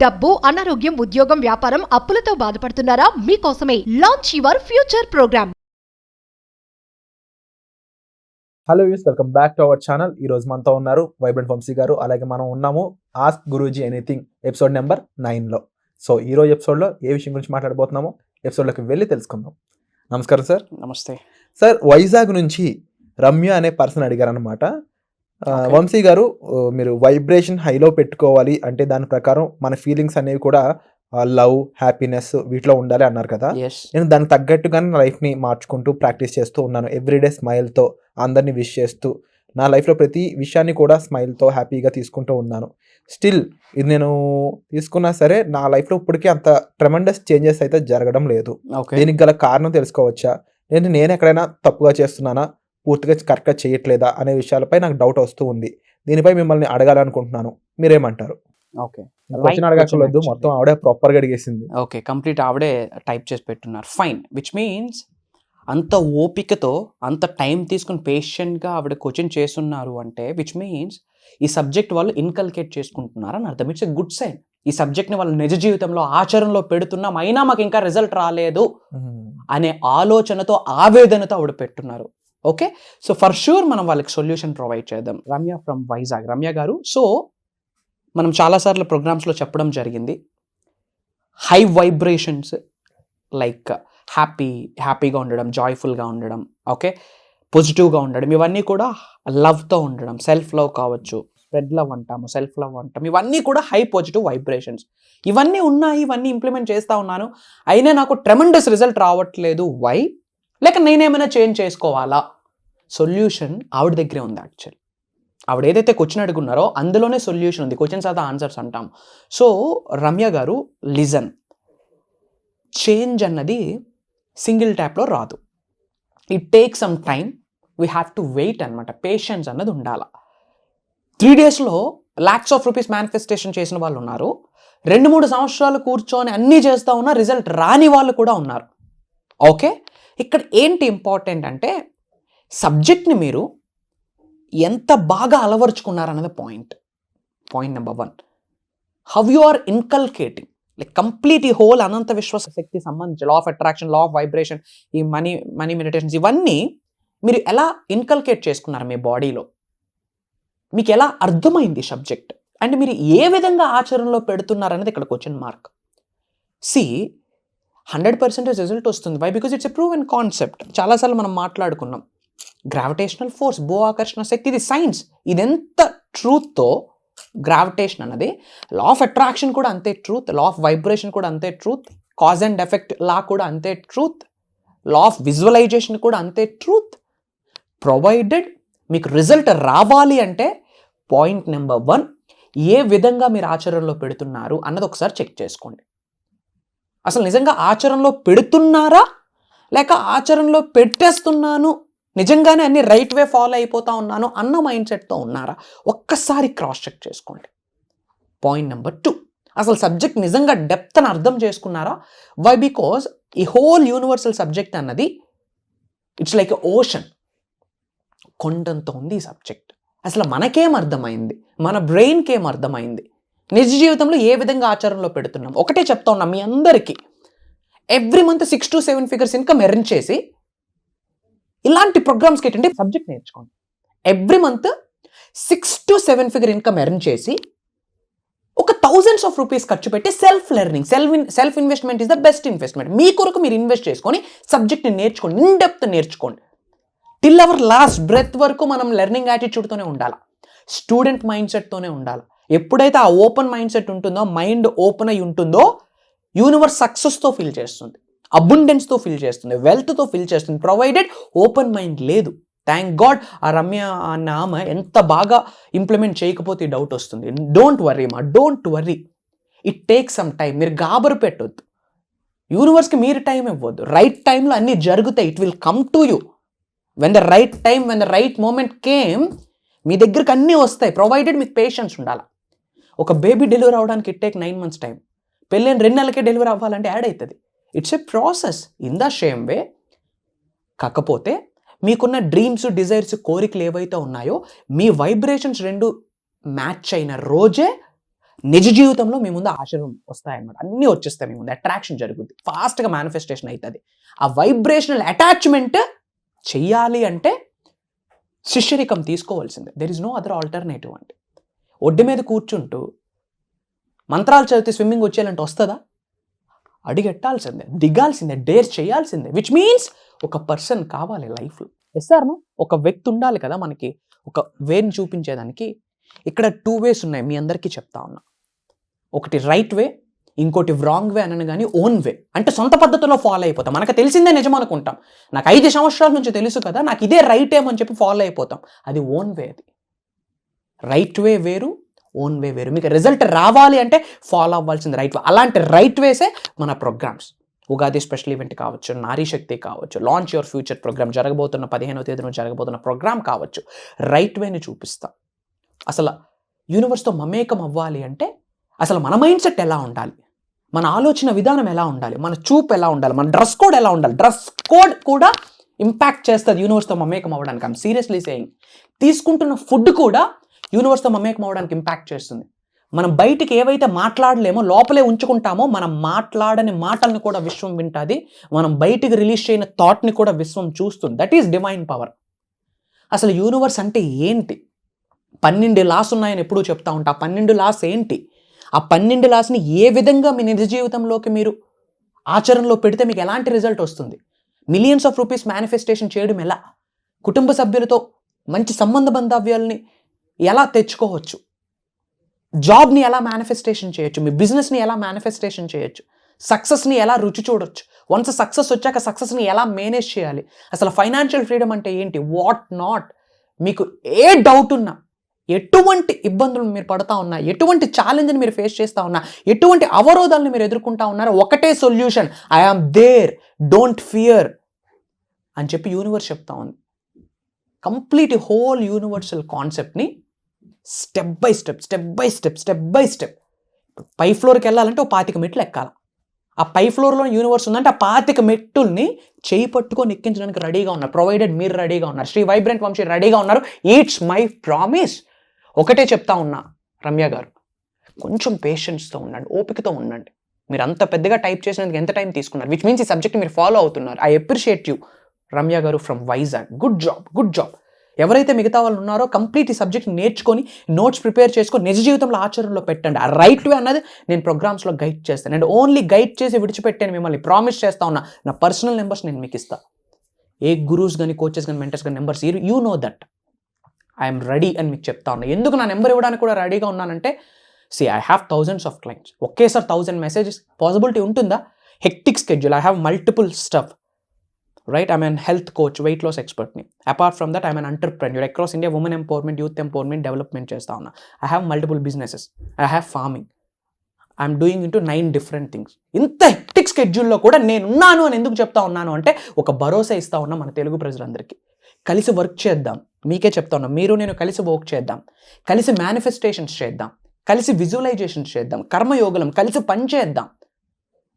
డబ్బు, అనారోగ్యం, ఉద్యోగం, వ్యాపారం, అప్పులతో బాధపడుతున్నారా? మీకోసమే launch your future programme. Hello views, welcome back to our channel. ఈ రోజు మనతో ఉన్నారు వైబ్రెంట్ వంశీ గారు. అలాగే మనం ఉన్నాము ask Guruji anything episode number 9లో. సో ఈ రోజు ఎపిసోడ్లో ఏ విషయం గురించి మాట్లాడబోతున్నామో ఎపిసోడ్లోకి వెళ్ళి తెలుసుకుందాం. నమస్కారం సార్. నమస్తే సార్, వైజాగ్ నుంచి రమ్య అనే పర్సన్ అడిగారు అనమాట. వంశీ గారు, మీరు వైబ్రేషన్ హైలో పెట్టుకోవాలి అంటే దాని ప్రకారం మన ఫీలింగ్స్ అనేవి కూడా లవ్, హ్యాపీనెస్ వీటిలో ఉండాలి అన్నారు కదా. నేను దానికి తగ్గట్టుగానే నా లైఫ్ని మార్చుకుంటూ ప్రాక్టీస్ చేస్తూ ఉన్నాను. ఎవ్రీడే స్మైల్తో అందరినీ విష్ చేస్తూ నా లైఫ్లో ప్రతి విషయాన్ని కూడా స్మైల్తో హ్యాపీగా తీసుకుంటూ ఉన్నాను. స్టిల్ ఇది నేను తీసుకున్నా సరే నా లైఫ్లో ఇప్పటికీ అంత ట్రెమెండస్ చేంజెస్ అయితే జరగడం లేదు. దీనికి గల కారణం తెలుసుకోవచ్చా? నేను ఎక్కడైనా తప్పుగా చేస్తున్నానా, పూర్తిగా కరెక్ట్గా చేయట్లేదా అనే విషయాలపై నాకు డౌట్ వస్తూ ఉంది. దీనిపై మిమ్మల్ని అడగాలనుకుంటున్నాను, మీరేమంటారు? ఓకే, అడగలేదు, మొత్తం ఆవిడే ప్రాపర్గా అడిగేసింది. ఓకే, కంప్లీట్ ఆవిడే టైప్ చేసి పెట్టున్నారు. ఫైన్, విచ్ మీన్స్ అంత ఓపికతో అంత టైం తీసుకుని పేషెంట్గా ఆవిడ క్వశ్చన్ చేస్తున్నారు అంటే విచ్ మీన్స్ ఈ సబ్జెక్ట్ వాళ్ళు ఇన్కల్కేట్ చేసుకుంటున్నారు అని అర్థం. It's a good sign. ఈ సబ్జెక్ట్ని వాళ్ళు నిజ జీవితంలో ఆచరణలో పెడుతున్నాం, అయినా మాకు ఇంకా రిజల్ట్ రాలేదు అనే ఆలోచనతో, ఆవేదనతో ఆవిడ పెట్టున్నారు. ఓకే, సో ఫర్ షూర్ మనం వాళ్ళకి సొల్యూషన్ ప్రొవైడ్ చేద్దాం. రమ్య ఫ్రమ్ వైజాగ్. రమ్య గారు, సో మనం చాలాసార్లు ప్రోగ్రామ్స్లో చెప్పడం జరిగింది, హై వైబ్రేషన్స్ లైక్ హ్యాపీగా ఉండడం, జాయ్ఫుల్గా ఉండడం, ఓకే, పాజిటివ్గా ఉండడం, ఇవన్నీ కూడా లవ్తో ఉండడం, సెల్ఫ్ లవ్ కావచ్చు, స్ప్రెడ్ లవ్ అంటాము, సెల్ఫ్ లవ్ అంటాం, ఇవన్నీ కూడా హై పాజిటివ్ వైబ్రేషన్స్. ఇవన్నీ ఉన్నాయి, ఇవన్నీ ఇంప్లిమెంట్ చేస్తూ ఉన్నాను, అయినా నాకు ట్రెమెండస్ రిజల్ట్ రావట్లేదు. వై? లేక నేనేమైనా చేంజ్ చేసుకోవాలా? సొల్యూషన్ ఆవిడ దగ్గరే ఉంది. యాక్చువల్లీ ఆవిడ ఏదైతే క్వశ్చన్ అడుగున్నారో అందులోనే సొల్యూషన్ ఉంది. క్వశ్చన్స్ ఆర్ ద ఆన్సర్స్ అంటాం. So Ramya garu, listen, change అన్నది సింగిల్ ట్యాప్లో రాదు. It take some time, we have to wait అనమాట. పేషెన్స్ అన్నది ఉండాల. 3 daysలో lakhs of rupees మేనిఫెస్టేషన్ చేసిన వాళ్ళు ఉన్నారు. 2-3 సంవత్సరాలు కూర్చొని అన్నీ చేస్తూ ఉన్న రిజల్ట్ రాని వాళ్ళు కూడా ఉన్నారు. ఓకే, ఇక్కడ ఏంటి ఇంపార్టెంట్ అంటే సబ్జెక్ట్ని మీరు ఎంత బాగా అలవరుచుకున్నారన్నది point number 1. How you are inculcating like complete ఈ హోల్ అనంత విశ్వాస శక్తి సంబంధించి law of attraction, law of vibration, ఈ మనీ మెడిటేషన్స్, ఇవన్నీ మీరు ఎలా ఇన్కల్కేట్ చేసుకున్నారు మీ బాడీలో, మీకు ఎలా అర్థమైంది సబ్జెక్ట్, అండ్ మీరు ఏ విధంగా ఆచరణలో పెడుతున్నారనేది ఇక్కడ క్వశ్చన్ మార్క్. 100% రిజల్ట్ వస్తుంది. Why? Because it's a proven concept. చాలాసార్లు మనం మాట్లాడుకున్నాం, గ్రావిటేషనల్ ఫోర్స్, భూ ఆకర్షణ శక్తి, ఇది సైన్స్. ఇది ఎంత ట్రూత్తో గ్రావిటేషన్ అన్నది, లా ఆఫ్ అట్రాక్షన్ కూడా అంతే ట్రూత్, లా ఆఫ్ వైబ్రేషన్ కూడా అంతే ట్రూత్, కాజ్ అండ్ ఎఫెక్ట్ లా కూడా అంతే ట్రూత్, లా ఆఫ్ విజువలైజేషన్ కూడా అంతే ట్రూత్. ప్రొవైడెడ్ మీకు రిజల్ట్ రావాలి అంటే పాయింట్ నెంబర్ 1, ఏ విధంగా మీరు ఆచరణలో పెడుతున్నారు అన్నది ఒకసారి చెక్ చేసుకోండి. అసలు నిజంగా ఆచరణలో పెడుతున్నారా, లేక ఆచరణలో పెట్టేస్తున్నాను, నిజంగానే అన్ని రైట్ వే ఫాలో అయిపోతా ఉన్నాను అన్న మైండ్ సెట్తో ఉన్నారా, ఒక్కసారి క్రాస్ చెక్ చేసుకోండి. పాయింట్ నెంబర్ 2, అసలు సబ్జెక్ట్ నిజంగా డెప్త్ అని అర్థం చేసుకున్నారా? వై? బికాజ్ ఈ హోల్ యూనివర్సల్ సబ్జెక్ట్ అన్నది ఇట్స్ లైక్ ఎ ఓషన్. కొండంత ఉంది ఈ సబ్జెక్ట్. అసలు మనకేం అర్థమైంది, మన బ్రెయిన్కి ఏం అర్థమైంది, నిజ జీవితంలో ఏ విధంగా ఆచరణలో పెడుతున్నాం? ఒకటే చెప్తా ఉన్నాం మీ అందరికీ, every month 6 to 7 figures income earn చేసి ఇలాంటి ప్రోగ్రామ్స్కి ఏంటంటే సబ్జెక్ట్ నేర్చుకోండి. Every month 6 to 7 figure income earn చేసి ఒక thousands of rupees ఖర్చు పెట్టి self learning, self investment is the best investment. మీ కొరకు మీరు ఇన్వెస్ట్ చేసుకొని సబ్జెక్ట్ని నేర్చుకోండి, ఇన్ డెప్త్ నేర్చుకోండి. టిల్ అవర్ లాస్ట్ బ్రెత్ వరకు మనం లెర్నింగ్ యాటిట్యూడ్తోనే ఉండాలి, స్టూడెంట్ మైండ్ సెట్తోనే ఉండాలి. ఎప్పుడైతే ఆ ఓపెన్ మైండ్ సెట్ ఉంటుందో, మైండ్ ఓపెన్ అయి ఉంటుందో, యూనివర్స్ సక్సెస్తో ఫీల్ చేస్తుంది, అబుండెన్స్తో ఫీల్ చేస్తుంది, వెల్త్తో ఫీల్ చేస్తుంది. ప్రొవైడెడ్ ఓపెన్ మైండ్ లేదు. థ్యాంక్ గాడ్ ఆ రమ్య అన్న ఆమె ఎంత బాగా ఇంప్లిమెంట్ చేయకపోతే డౌట్ వస్తుంది. డోంట్ వర్రీ మా, don't worry, it take some time. మీరు గాబరు పెట్టొద్దు, యూనివర్స్కి మీరు టైం ఇవ్వద్దు. రైట్ టైంలో అన్నీ జరుగుతాయి. It will come to you when the right time, when the right moment came, మీ దగ్గరికి అన్నీ వస్తాయి. ప్రొవైడెడ్ మీకు పేషెన్స్ ఉండాలి. ఒక బేబీ డెలివరీ అవ్వడానికి ఇట్ టేక్ 9 months టైం. పెళ్ళైన 2 నెలలకే డెలివరీ అవ్వాలంటే యాడ్ అవుతుంది. It's a process in the same way. కాకపోతే మీకున్న డ్రీమ్స్, డిజైర్స్, కోరికలు ఏవైతే ఉన్నాయో మీ వైబ్రేషన్స్ 2 మ్యాచ్ అయిన రోజే నిజ జీవితంలో మీ ముందు ఆశలు వస్తాయన్నమాట, అన్నీ వచ్చేస్తాయి మీ ముందు, అట్రాక్షన్ జరుగుద్ది, ఫాస్ట్గా మేనిఫెస్టేషన్ అవుతుంది. ఆ వైబ్రేషనల్ అటాచ్మెంట్ చెయ్యాలి అంటే శిష్యరికం తీసుకోవాల్సిందే. There is no other alternative. అంటే ఒడ్డు మీద కూర్చుంటూ మంత్రాలు చదివితే స్విమ్మింగ్ వచ్చేయాలంటే వస్తుందా? అడిగెట్టాల్సిందే, దిగాల్సిందే, డేర్ చేయాల్సిందే. విచ్ మీన్స్ ఒక పర్సన్ కావాలి లైఫ్లో. ఎస్ఆర్ను ఒక వ్యక్తి ఉండాలి కదా మనకి, ఒక వేని చూపించేదానికి. ఇక్కడ 2 ways ఉన్నాయి, మీ అందరికీ చెప్తా ఉన్నా. ఒకటి రైట్ వే, ఇంకోటి రాంగ్ వే అనను కానీ ఓన్ వే. అంటే సొంత పద్ధతిలో ఫాలో అయిపోతాం. మనకు తెలిసిందే నిజం అనుకుంటాం. నాకు 5 సంవత్సరాల నుంచి తెలుసు కదా, నాకు ఇదే రైట్ ఏమని చెప్పి ఫాలో అయిపోతాం. అది ఓన్ వే. అది రైట్ వే వేరు, ఓన్ వే వేరు. మీకు రిజల్ట్ రావాలి అంటే ఫాలో అవ్వాల్సింది రైట్ వే. అలాంటి రైట్ వేసే మన ప్రోగ్రామ్స్. ఉగాది స్పెషల్ ఈవెంట్ కావచ్చు, నారీ శక్తి కావచ్చు, లాంచ్ యువర్ ఫ్యూచర్ ప్రోగ్రామ్, జరగబోతున్న 15వ తేదీన జరగబోతున్న ప్రోగ్రామ్ కావచ్చు, రైట్ వేని చూపిస్తాం. అసలు యూనివర్స్తో మమేకం అవ్వాలి అంటే అసలు మన మైండ్ సెట్ ఎలా ఉండాలి, మన ఆలోచన విధానం ఎలా ఉండాలి, మన చూపు ఎలా ఉండాలి, మన డ్రెస్ కోడ్ ఎలా ఉండాలి. డ్రెస్ కోడ్ కూడా ఇంపాక్ట్ చేస్తుంది యూనివర్స్తో మమేకం అవ్వడానికి. I'm seriously saying. తీసుకుంటున్న ఫుడ్ కూడా యూనివర్స్తో మమేకం అవ్వడానికి ఇంపాక్ట్ చేస్తుంది. మనం బయటికి ఏవైతే మాట్లాడలేమో, లోపలే ఉంచుకుంటామో, మనం మాట్లాడని మాటల్ని కూడా విశ్వం వింటుంది. మనం బయటికి రిలీజ్ చేయని థాట్ని కూడా విశ్వం చూస్తుంది. That is divine power. అసలు యూనివర్స్ అంటే ఏంటి? 12 లాస్ ఉన్నాయని ఎప్పుడూ చెప్తా ఉంటా. 12 లాస్ ఏంటి? ఆ 12 లాస్ని ఏ విధంగా మీ నిజ జీవితంలోకి మీరు ఆచరణలో పెడితే మీకు ఎలాంటి రిజల్ట్ వస్తుంది? మిలియన్స్ ఆఫ్ రూపీస్ మేనిఫెస్టేషన్ చేయడం ఎలా? కుటుంబ సభ్యులతో మంచి సంబంధ బాంధవ్యాలని ఎలా తెచ్చుకోవచ్చు? జాబ్ని ఎలా మేనిఫెస్టేషన్ చేయొచ్చు? మీ బిజినెస్ని ఎలా మేనిఫెస్టేషన్ చేయొచ్చు? సక్సెస్ని ఎలా రుచి చూడొచ్చు? వన్స్ సక్సెస్ వచ్చాక సక్సెస్ని ఎలా మేనేజ్ చేయాలి? అసలు ఫైనాన్షియల్ ఫ్రీడమ్ అంటే ఏంటి? What not? మీకు ఏ డౌట్ ఉన్నా, ఎటువంటి ఇబ్బందులు మీరు పడతా ఉన్నా, ఎటువంటి ఛాలెంజ్ని మీరు ఫేస్ చేస్తూ ఉన్నా, ఎటువంటి అవరోధాలను మీరు ఎదుర్కొంటా ఉన్నారో, ఒకటే solution, I am there, don't fear అని చెప్పి యూనివర్స్ చెప్తా ఉంది. కంప్లీట్ హోల్ యూనివర్సల్ కాన్సెప్ట్ని స్టెప్ బై స్టెప్ పై ఫ్లోర్కి వెళ్ళాలంటే 25 మెట్లు ఎక్కాలి. ఆ పై ఫ్లోర్లో యూనివర్స్ ఉందంటే ఆ 25 మెట్టుల్ని చేయి పట్టుకొని ఎక్కించడానికి రెడీగా ఉన్నారు. ప్రొవైడెడ్ మీరు రెడీగా ఉన్నారు, శ్రీ వైబ్రెంట్ వంశీ రెడీగా ఉన్నారు. It's my promise. ఒకటే చెప్తా ఉన్నా రమ్య గారు, కొంచెం పేషెన్స్తో ఉండండి, ఓపికతో ఉండండి. మీరు అంత పెద్దగా టైప్ చేసినందుకు ఎంత టైం తీసుకున్నారు? విచ్ మీన్స్ ఈ సబ్జెక్ట్ మీరు ఫాలో అవుతున్నారు. ఐ అప్రిషియేట్ యూ రమ్య గారు ఫ్రమ్ వైజాగ్. Good job. ఎవరైతే మిగతా వాళ్ళు ఉన్నారో కంప్లీట్ ఈ సబ్జెక్ట్ నేర్చుకొని నోట్స్ ప్రిపేర్ చేసుకొని నిజ జీవితంలో ఆచరణలో పెట్టండి. ఆ రైట్ వే అన్నది నేను ప్రోగ్రామ్స్లో గైడ్ చేస్తాను. అండ్ ఓన్లీ గైడ్ చేసి విడిచిపెట్టాను మిమ్మల్ని ప్రామిస్ చేస్తా ఉన్నా. నా పర్సనల్ నెంబర్స్ నేను మీకు ఇస్తాను. ఏ గురూస్ కానీ, కోచెస్ కానీ, మెంటర్స్ కానీ numbers you know that I'm ready అని మీకు చెప్తా ఉన్నా. ఎందుకు నా నెంబర్ ఇవ్వడానికి కూడా రెడీగా ఉన్నానంటే, I have thousands of clients. ఒకేసారి 1000 మెసేజెస్ పాసిబిలిటీ ఉంటుందా? Hectic schedule. I have multiple stuff. Right, I'm an health coach, weight loss expert ni. Apart from that, I'm an entrepreneur across India, women empowerment, youth empowerment, development chesta unna. I have multiple businesses. I have farming. I'm doing into 9 different things. Inta hectic schedule lo kuda nenu unnanu ani enduku chepta unnanu ante oka bharosa ista unna mana telugu prajalandariki. Kalisi work cheddam. Meeke chepta unna, meeru nenu kalisi work cheddam. Kalisi manifestations cheddam. Kalisi visualizations cheddam. Karma yogalam kalisi pani cheddam.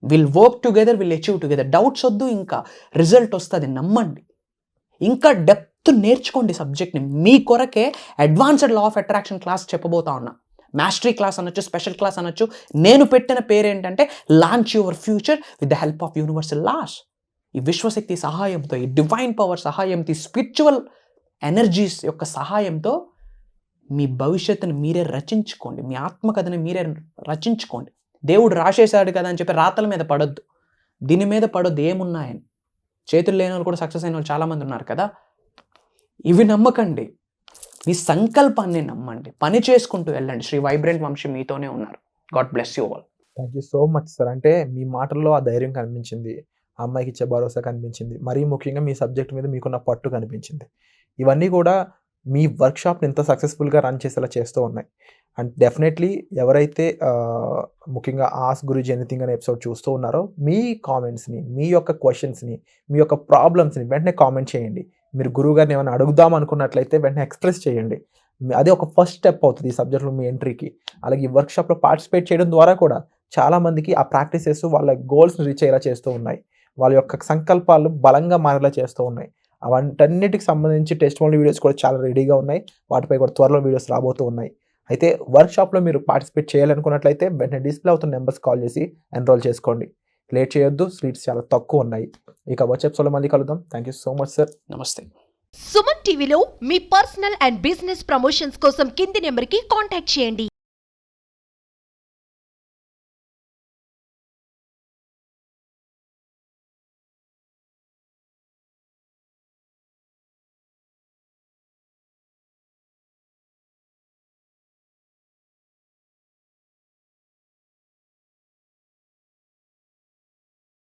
Will work together, will achieve together. Doubts వద్దు, ఇంకా result వస్తుంది, నమ్మండి. ఇంకా depth నేర్చుకోండి సబ్జెక్ట్ని. మీ కొరకే advanced law of attraction class చెప్పబోతా ఉన్నా. మాస్టరీ క్లాస్ అనొచ్చు, స్పెషల్ క్లాస్ అనొచ్చు. నేను పెట్టిన పేరు ఏంటంటే launch your future with the help of universal laws. ఈ విశ్వశక్తి సహాయంతో, ఈ డివైన్ పవర్ సహాయంతో, ఈ స్పిరిచువల్ ఎనర్జీస్ యొక్క సహాయంతో మీ భవిష్యత్తుని మీరే రచించుకోండి. మీ ఆత్మకథని మీరే రచించుకోండి. దేవుడు రాసేశాడు కదా అని చెప్పి రాతల మీద పడొద్దు, దీని మీద పడొద్దు. ఏమున్నాయని చేతులు లేని వాళ్ళు కూడా సక్సెస్ అయిన వాళ్ళు చాలామంది ఉన్నారు కదా. ఇవి నమ్మకండి, మీ సంకల్పాన్ని నమ్మండి, పని చేసుకుంటూ వెళ్ళండి. శ్రీ వైబ్రెంట్ వంశీ మీతోనే ఉన్నారు. God bless you all. Thank you so much sir. అంటే మీ మాటల్లో ఆ ధైర్యం కనిపించింది, ఆ అమ్మాయికి ఇచ్చే భరోసా కనిపించింది, మరీ ముఖ్యంగా మీ సబ్జెక్ట్ మీద మీకున్న పట్టు కనిపించింది. ఇవన్నీ కూడా మీ వర్క్షాప్ని ఎంత సక్సెస్ఫుల్గా రన్ చేసేలా చేస్తూ ఉన్నాయి. అండ్ డెఫినెట్లీ ఎవరైతే ముఖ్యంగా ఆస్క్ గురూజీ ఎనీథింగ్ అనే ఎపిసోడ్ చూస్తూ ఉన్నారో, మీ కామెంట్స్ని, మీ యొక్క క్వశ్చన్స్ని, మీ యొక్క ప్రాబ్లమ్స్ని వెంటనే కామెంట్ చేయండి. మీరు గురువు గారిని ఏమైనా అడుగుదాం అనుకున్నట్లయితే వెంటనే ఎక్స్ప్రెస్ చేయండి. అదే ఒక ఫస్ట్ స్టెప్ అవుతుంది ఈ సబ్జెక్ట్లో మీ ఎంట్రీకి. అలాగే ఈ వర్క్షాప్లో పార్టిసిపేట్ చేయడం ద్వారా కూడా చాలామందికి ఆ ప్రాక్టీసెస్ వాళ్ళ గోల్స్ని రీచ్ అయ్యేలా చేస్తూ ఉన్నాయి, వాళ్ళ యొక్క సంకల్పాలు బలంగా మారేలా చేస్తూ ఉన్నాయి. అవన్నిటికి సంబంధించి టెస్టిమోనియల్ వీడియోస్ కూడా చాలా రెడీగా ఉన్నాయి. వాటిపై కూడా త్వరలో వీడియోస్ రాబోతూ ఉన్నాయి. అయితే వర్క్షాప్లో మీరు పార్టిసిపేట్ చేయాలనుకున్నట్లయితే వెంటనే డిస్ప్లే అవుతున్న నెంబర్స్ కాల్ చేసి ఎన్రోల్ చేసుకోండి. లేట్ చేయొద్దు, సీట్స్ చాలా తక్కువ ఉన్నాయి. ఇక వచ్చే ఎపిసోడ్లో మళ్ళీ కలుద్దాం. Thank you so much sir. నమస్తే. సుమన్ టీవీలో మీ పర్సనల్ అండ్ బిజినెస్ ప్రమోషన్స్ కోసం కింది నెంబర్కి కాంటాక్ట్ చేయండి.